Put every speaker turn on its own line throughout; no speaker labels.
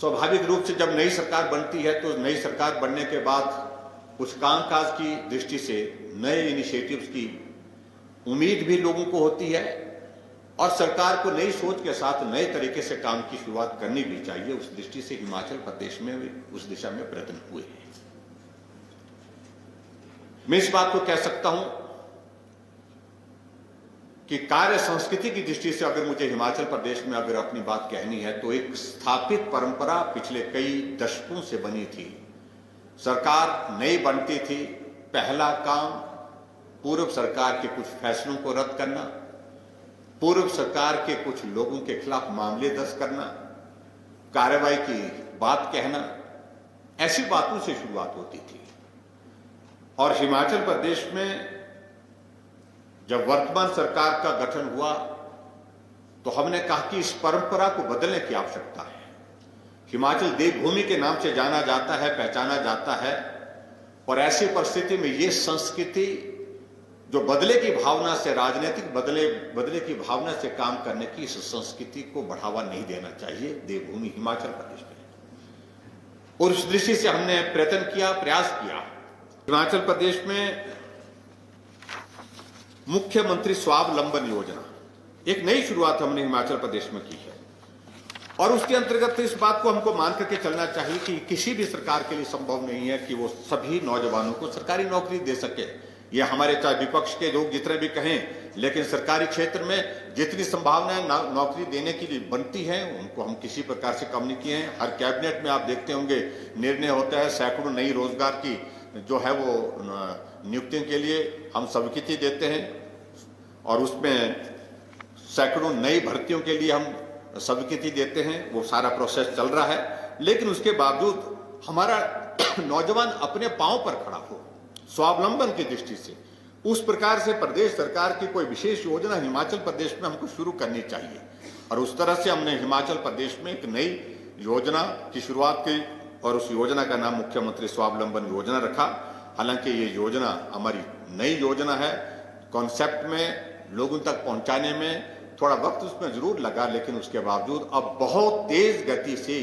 स्वाभाविक रूप से जब नई सरकार बनती है तो नई सरकार बनने के बाद कुछ कामकाज की दृष्टि से नए इनिशिएटिव्स की उम्मीद भी लोगों को होती है और सरकार को नई सोच के साथ नए तरीके से काम की शुरुआत करनी भी चाहिए। उस दृष्टि से हिमाचल प्रदेश में उस दिशा में प्रयत्न हुए हैं। मैं इस बात को कह सकता हूं कि कार्य संस्कृति की दृष्टि से अगर मुझे हिमाचल प्रदेश में अगर अपनी बात कहनी है तो एक स्थापित परंपरा पिछले कई दशकों से बनी थी। सरकार नई बनती थी, पहला काम पूर्व सरकार के कुछ फैसलों को रद्द करना, पूर्व सरकार के कुछ लोगों के खिलाफ मामले दर्ज करना, कार्रवाई की बात कहना, ऐसी बातों से शुरुआत होती थी। और हिमाचल प्रदेश में जब वर्तमान सरकार का गठन हुआ तो हमने कहा कि इस परंपरा को बदलने की आवश्यकता है। हिमाचल देवभूमि के नाम से जाना जाता है, पहचाना जाता है, और ऐसी परिस्थिति में ये संस्कृति जो बदले की भावना से, राजनीतिक बदले की भावना से काम करने की, इस संस्कृति को बढ़ावा नहीं देना चाहिए देवभूमि हिमाचल प्रदेश में। और उस दृष्टि से हमने प्रयत्न किया, प्रयास किया। हिमाचल प्रदेश में मुख्यमंत्री स्वावलंबन योजना एक नई शुरुआत हमने हिमाचल प्रदेश में की है और उसके अंतर्गत इस बात को हमको मान करके चलना चाहिए कि किसी भी सरकार के लिए संभव नहीं है कि वो सभी नौजवानों को सरकारी नौकरी दे सके। ये हमारे चाहे विपक्ष के लोग जितने भी कहें, लेकिन सरकारी क्षेत्र में जितनी संभावनाएं नौकरी देने की बनती हैं उनको हम किसी प्रकार से कम नहीं किए हैं। हर कैबिनेट में आप देखते होंगे निर्णय होता है, सैकड़ों नई रोजगार की जो है वो नियुक्तियों के लिए हम स्वीकृति देते हैं और उसमें सैकड़ों नई भर्तियों के लिए हम स्वीकृति देते हैं। वो सारा प्रोसेस चल रहा है, लेकिन उसके बावजूद हमारा नौजवान अपने पांव पर खड़ा हो स्वावलंबन की दृष्टि से, उस प्रकार से प्रदेश सरकार की कोई विशेष योजना हिमाचल प्रदेश में हमको शुरू करनी चाहिए। और उस तरह से हमने हिमाचल प्रदेश में एक नई योजना की शुरुआत की और उस योजना का नाम मुख्यमंत्री स्वावलंबन योजना रखा। हालांकि ये योजना हमारी नई योजना है, कॉन्सेप्ट में लोगों तक पहुंचाने में थोड़ा वक्त उसमें जरूर लगा, लेकिन उसके बावजूद अब बहुत तेज गति से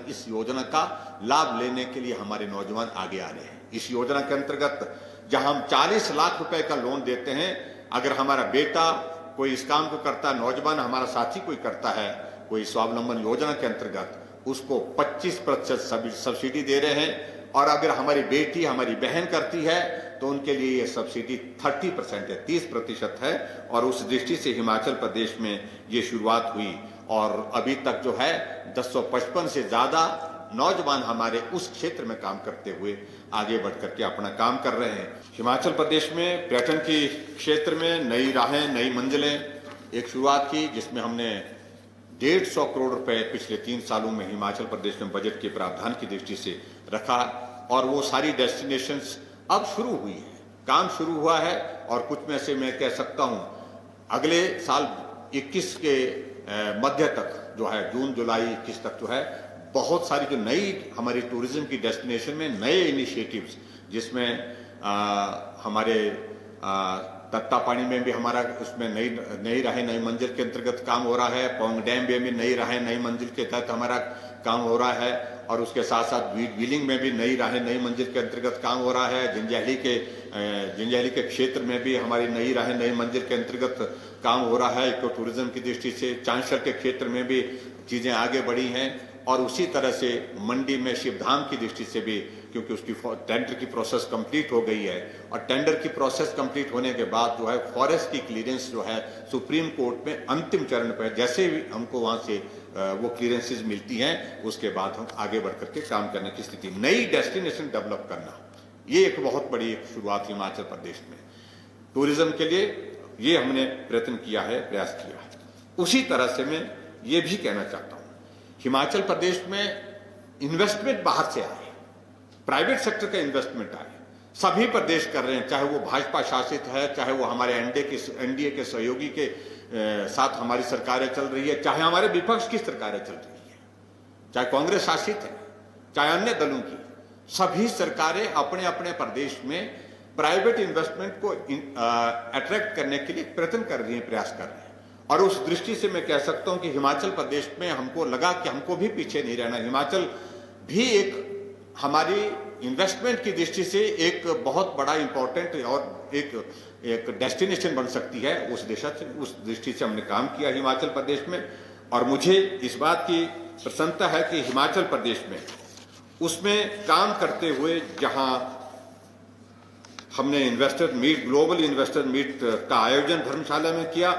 इस योजना का लाभ लेने के लिए हमारे नौजवान आगे आ रहे हैं। इस योजना के अंतर्गत जहां हम 40 लाख रुपए का लोन देते हैं, अगर हमारा बेटा कोई इस काम को करता है, नौजवान हमारा साथी कोई करता है कोई स्वावलंबन योजना के अंतर्गत, उसको 25% सब्सिडी दे रहे हैं। और अगर हमारी बेटी, हमारी बहन करती है तो उनके लिए ये सब्सिडी 30% है, 30% है। और उस दृष्टि से हिमाचल प्रदेश में ये शुरुआत हुई और अभी तक जो है 1055 से ज्यादा नौजवान हमारे उस क्षेत्र में काम करते हुए आगे बढ़ करके अपना काम कर रहे हैं। हिमाचल प्रदेश में पर्यटन के क्षेत्र में नई राहें, नई मंजिलें एक शुरुआत की, जिसमें हमने 150 करोड़ रुपए पिछले 3 सालों में हिमाचल प्रदेश में बजट के प्रावधान की दृष्टि से रखा और वो सारी डेस्टिनेशंस अब शुरू हुई है, काम शुरू हुआ है। और कुछ में से मैं कह सकता हूं अगले साल 21 के मध्य तक जो है, जून जुलाई 21 तक जो है, बहुत सारी जो नई हमारी टूरिज्म की डेस्टिनेशन में नए इनिशिएटिव्स, जिसमें हमारे तत्तापानी में भी हमारा उसमें नई राहें नई मंजिल के अंतर्गत काम हो रहा है, पौंग डैम में भी नई राहें नई मंजिल के तहत हमारा काम हो रहा है और उसके साथ साथ व्हीलिंग में भी नई राहें नई मंजिल के अंतर्गत काम हो रहा है। जंजैहली के क्षेत्र में भी हमारी नई राहें नई मंजिल के अंतर्गत काम हो रहा है इको टूरिज्म की दृष्टि से। चांसर के क्षेत्र में भी चीजें आगे बढ़ी हैं और उसी तरह से मंडी में शिवधाम की दृष्टि से भी, क्योंकि उसकी टेंडर की प्रोसेस कंप्लीट हो गई है और टेंडर की प्रोसेस कंप्लीट होने के बाद जो है फॉरेस्ट की क्लियरेंस जो है सुप्रीम कोर्ट में अंतिम चरण पर, जैसे भी हमको वहां से वो क्लियरेंसेज मिलती हैं उसके बाद हम आगे बढ़ करके काम करने की स्थिति। नई डेस्टिनेशन डेवलप करना, ये एक बहुत बड़ी शुरुआत हिमाचल प्रदेश में टूरिज्म के लिए ये हमने प्रयत्न किया है, प्रयास किया है। उसी तरह से मैं ये भी कहना चाहता हूं, हिमाचल प्रदेश में इन्वेस्टमेंट बाहर से आए, प्राइवेट सेक्टर का इन्वेस्टमेंट आए, सभी प्रदेश कर रहे हैं, चाहे वो भाजपा शासित है, चाहे वो हमारे एनडीए के सहयोगी के साथ हमारी सरकारें चल रही है, चाहे हमारे विपक्ष की सरकारें चल रही है, चाहे कांग्रेस शासित है, चाहे अन्य दलों की, सभी सरकारें अपने अपने प्रदेश में प्राइवेट इन्वेस्टमेंट को अट्रैक्ट करने के लिए प्रयत्न कर रही हैं, प्रयास कर रहे हैं। और उस दृष्टि से मैं कह सकता हूं कि हिमाचल प्रदेश में हमको लगा कि हमको भी पीछे नहीं रहना, हिमाचल भी एक हमारी इन्वेस्टमेंट की दृष्टि से एक बहुत बड़ा इंपॉर्टेंट और एक डेस्टिनेशन बन सकती है। उस दृष्टि से हमने काम किया हिमाचल प्रदेश में, और मुझे इस बात की प्रसन्नता है कि हिमाचल प्रदेश में उसमें काम करते हुए जहां हमने investor meet, global investor meet का आयोजन धर्मशाला में किया,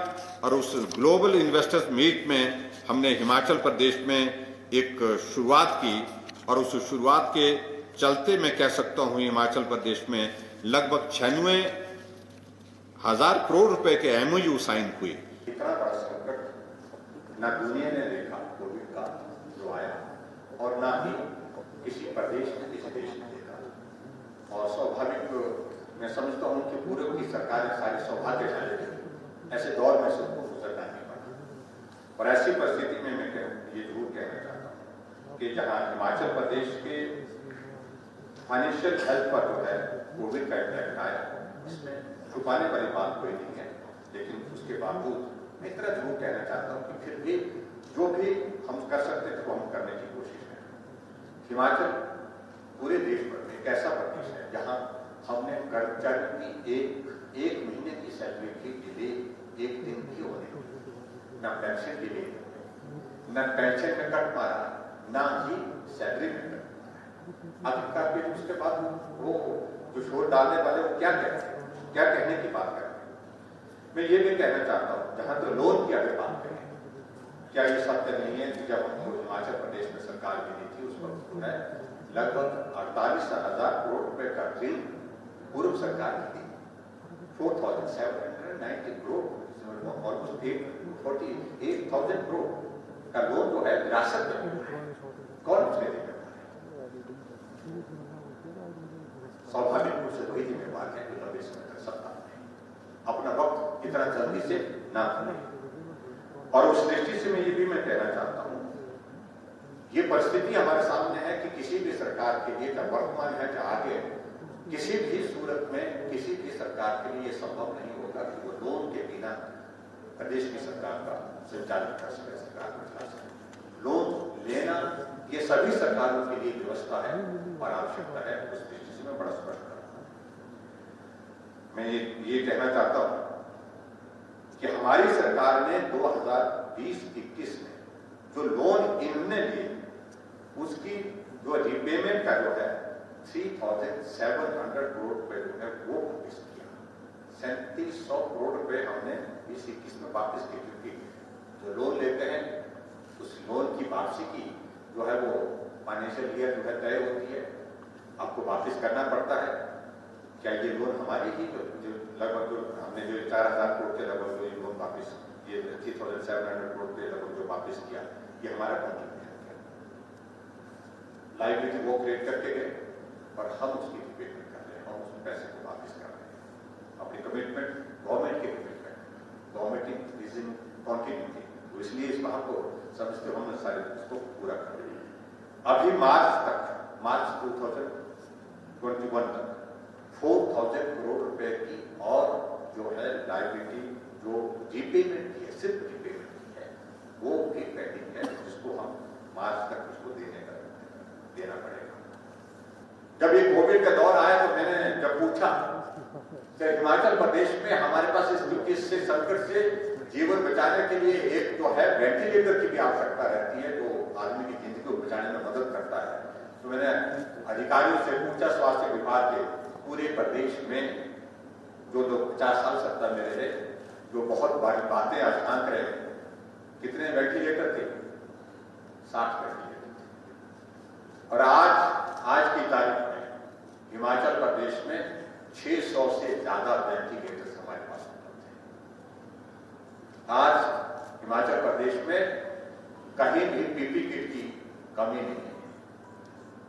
और उस ग्लोबल इन्वेस्टर्स मीट में हमने हिमाचल प्रदेश में एक शुरुआत की, और उस शुरुआत के चलते मैं कह सकता हूं हिमाचल प्रदेश में लगभग 96,000 करोड़ रुपए के MOU साइन हुए।
इतना बड़ा संकट न दुनिया ने देखा कोविड का जो आया, और न ही किसी प्रदेश ने, किसी देश ने देखा। और स्वाभाविक मैं समझता हूं कि पूर्व की सरकार सारी सौभाग्यशाली थी, ऐसे दौर में सबको गुजरना नहीं पड़ा। और ऐसी परिस्थिति में मैं ये जरूर कहना चाहता हूं कि जहां हिमाचल प्रदेश के फाइनेंशियल हेल्थ पर जो है कोविड का इम्पैक्ट आया, इसमें छुपाने वाली बात कोई नहीं है, लेकिन उसके बावजूद मैं इतना जरूर कहना चाहता हूं कि फिर भी जो भी हम कर सकते थे वो हम करने की कोशिश करें। हिमाचल पूरे देश भर में एक ऐसा प्रदेश है जहां हमने कर्मचारी की एक महीने की सैलरी की डिले एक दिन की होने, न पेंशन डिले, न पेंशन में कट मारा, न ही सैलरी में कट मारा। अधिकार पे उसके बाद वो जो शोर डालने वाले वो क्या कहते हैं, क्या कहने की बात करते हैं। मैं ये भी कहना चाहता हूँ, जहां तो लोन की अगर बात करें, क्या ये सत्य नहीं है कि जब हमको हिमाचल प्रदेश में सरकार मिली थी उस वक्त जो है लगभग 48,000 करोड़ रुपए का ऋण पूर्व सरकार की थी, 4,790 करोड़, ऑलमोस्ट 48,000 करोड़ का लोन जो है विरासत में कौन उसने देगा? स्वाभाविक रूप से वही जिम्मेवार है कि लंबे समय तक सत्ता अपना वक्त इतना जल्दी से ना भूले। और उस दृष्टि से मैं ये भी मैं कहना चाहता हूं, ये परिस्थिति हमारे सामने है कि किसी भी सरकार के लिए, चाहे वर्तमान है चाहे आगे, किसी भी सूरत में किसी भी सरकार के लिए ये संभव नहीं होगा कि वो लोन के बिना प्रदेश की सरकार का संचालन कर सके, सरकार को चला सके। लोन लेना ये सभी सरकारों के लिए व्यवस्था है और आवश्यकता है। उस दृष्टि से मैं बड़ा स्पष्ट करता हूं। मैं ये कहना चाहता हूं कि हमारी सरकार ने 2020-21 में जो लोन इन्होंने लिए उसकी जो रिपेमेंट का जो है 3,700 करोड़ रुपए जो है वो वापिस किया। 3700 करोड़ रुपए हमने 2021 में वापिस किए, क्योंकि जो लोन लेते हैं उस लोन की वापसी की जो है वो फाइनेंशियल ईयर जो है तय होती है, आपको वापस करना पड़ता है। क्या ये लोन हमारी ही जो लगभग जो हमने जो 4,000 करोड़ के लगभग जो लोन वापस, ये 3,700 करोड़ के लगभग जो वापस किया, ये हमारा कंट्रीब्यूशन है। लाइबिलिटी वो क्रिएट करके गए और हम उसकी रिपेमेंट कर रहे हैं, हम उस पैसे को वापस कर रहे हैं। अपनी कमिटमेंट, गवर्नमेंट की commitment, government is in continuity, तो इसलिए इस बात को समझते हमने सारे उसको पूरा कर दिया। अभी मार्च 2021 तक 4,000 करोड़ रुपए की और जो है लाइबिलिटी जो रिपेमेंट की है, सिर्फ रिपेमेंट की है, वो भी पेंडिंग है, जिसको हम मार्च तक उसको देना पड़ेगा। जब ये कोविड का दौर आया तो मैंने जब पूछा कि हिमाचल प्रदेश में हमारे पास इस संकट से जीवन बचाने के लिए एक जो है वेंटिलेटर की भी आवश्यकता रहती है, जो आदमी की जिंदगी को बचाने में मदद करता है। तो मैंने अधिकारियों से पूछा, स्वास्थ्य विभाग के पूरे प्रदेश में जो लोग 50 साल सत्ता में रहे, जो बहुत बड़ी बातें आसान करे, कितने वेंटिलेटर थे? 60 वेंटिलेटर थे। और आज की तारीख में हिमाचल प्रदेश में 600 से ज्यादा वेंटिलेटर हमारे पास उपलब्ध है। आज हिमाचल प्रदेश में कहीं भी पीपी किट की कमी नहीं है,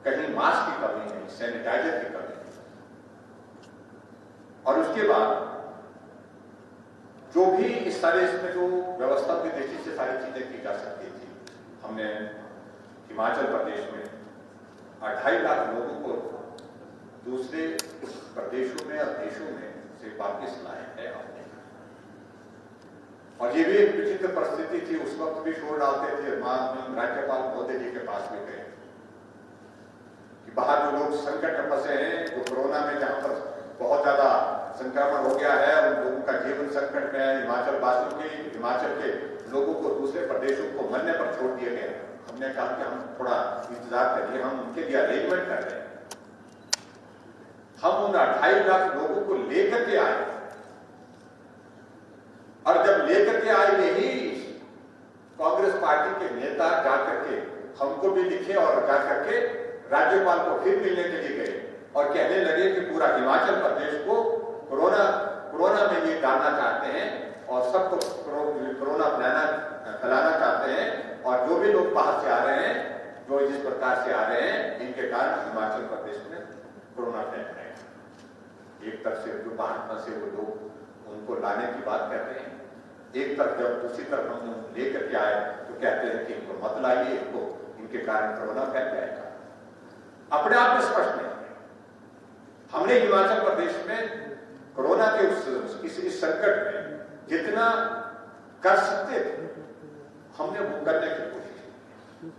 कहीं मास्क की कमी नहीं, सैनिटाइजर की कमी नहीं। और उसके बाद जो भी इस सारे इसमें जो व्यवस्था की दृष्टि से सारी चीजें की जा सकती थी, हमने हिमाचल प्रदेश में 2.5 लाख लोगों को दूसरे प्रदेशों में और देशों में से वापिस लाए हैं। और ये भी एक विचित्र परिस्थिति थी, उस वक्त भी शोर डालते थे, राज्यपाल महोदय जी के पास भी गए कि बाहर जो लोग संकट में फंसे हैं, जो कोरोना में जहां पर बहुत ज्यादा संक्रमण हो गया है, उन लोगों का जीवन संकट में है, हिमाचल के लोगों को दूसरे प्रदेशों को मरने पर छोड़ दिया गया। हमने कहा कि हम थोड़ा इंतजार करिए, हम उनके लिए अरेंजमेंट कर रहे हैं। हम उन 2.5 लाख लोगों को लेकर के आए, और जब लेकर के आए यही कांग्रेस पार्टी के नेता जाकर के हमको भी लिखे और जाकर के राज्यपाल को फिर मिलने के लिए गए और कहने लगे कि पूरा हिमाचल प्रदेश को कोरोना में ये डालना चाहते हैं और सबको कोरोना फैलाना चाहते हैं, और जो भी लोग बाहर से आ रहे हैं, जो जिस प्रकार से आ रहे हैं, इनके कारण हिमाचल प्रदेश में कोरोना फैल रहा है। एक तरफ से जो बाहर फंसे वो लोग उनको लाने की बात कहते हैं, एक तरफ जब दूसरी तरफ हम लेकर के आए तो कहते हैं कि इनको मत लाइए, इनको इनके कारण कोरोना फैल जाएगा। अपने आप में स्पष्ट नहीं है। हमने हिमाचल प्रदेश में कोरोना के इस संकट में जितना कर सकते थे हमने वो करने की कोशिश की।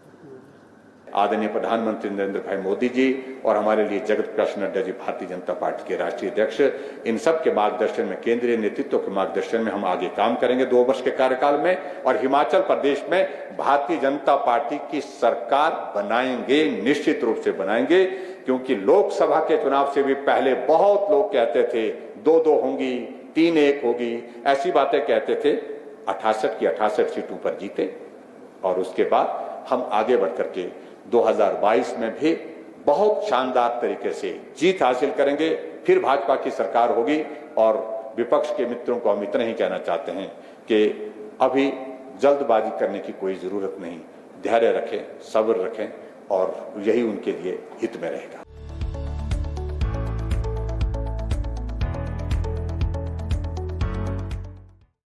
आदरणीय प्रधानमंत्री नरेंद्र भाई मोदी जी और हमारे लिए जगत प्रकाश नड्डा जी, भारतीय जनता पार्टी के राष्ट्रीय अध्यक्ष, इन सब के मार्गदर्शन में, केंद्रीय नेतृत्व के मार्गदर्शन में हम आगे काम करेंगे 2 वर्ष के कार्यकाल में, और हिमाचल प्रदेश में भारतीय जनता पार्टी की सरकार बनाएंगे, निश्चित रूप से बनाएंगे। क्योंकि लोकसभा के चुनाव से भी पहले बहुत लोग कहते थे 2-2 होंगी, 3-1 होगी, ऐसी बातें कहते थे। 68 की 68 सीटों पर जीते, और उसके बाद हम आगे बढ़ करके 2022 में भी बहुत शानदार तरीके से जीत हासिल करेंगे। फिर भाजपा की सरकार होगी, और विपक्ष के मित्रों को हम इतना ही कहना चाहते हैं कि अभी जल्दबाजी करने की कोई जरूरत नहीं, धैर्य रखें, सब्र रखें, और यही उनके लिए हित में रहेगा।